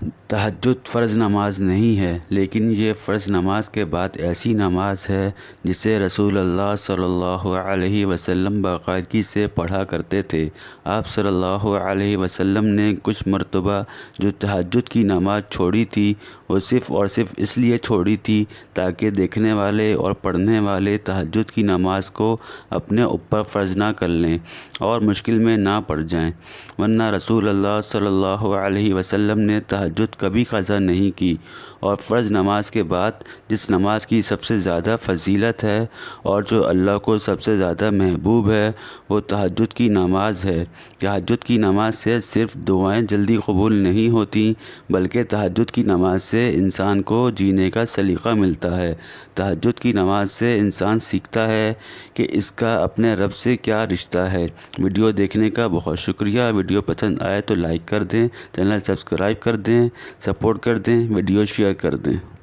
تہجد فرض نماز نہیں ہے، لیکن یہ فرض نماز کے بعد ایسی نماز ہے جسے رسول اللہ صلی اللہ علیہ وسلم باقاعدگی سے پڑھا کرتے تھے۔ آپ صلی اللہ علیہ وسلم نے کچھ مرتبہ جو تہجد کی نماز چھوڑی تھی وہ صرف اور صرف اس لیے چھوڑی تھی تاکہ دیکھنے والے اور پڑھنے والے تہجد کی نماز کو اپنے اوپر فرض نہ کر لیں اور مشکل میں نہ پڑ جائیں، ورنہ رسول اللہ صلی اللہ علیہ وسلم نے تہجد کبھی قضا نہیں کی۔ اور فرض نماز کے بعد جس نماز کی سب سے زیادہ فضیلت ہے اور جو اللہ کو سب سے زیادہ محبوب ہے وہ تہجد کی نماز ہے۔ تہجد کی نماز سے صرف دعائیں جلدی قبول نہیں ہوتیں، بلکہ تہجد کی نماز سے انسان کو جینے کا سلیقہ ملتا ہے۔ تہجد کی نماز سے انسان سیکھتا ہے کہ اس کا اپنے رب سے کیا رشتہ ہے۔ ویڈیو دیکھنے کا بہت شکریہ۔ ویڈیو پسند آئے تو لائک کر دیں، چینل سبسکرائب کر دیں، سپورٹ کر دیں، ویڈیو شیئر کر دیں۔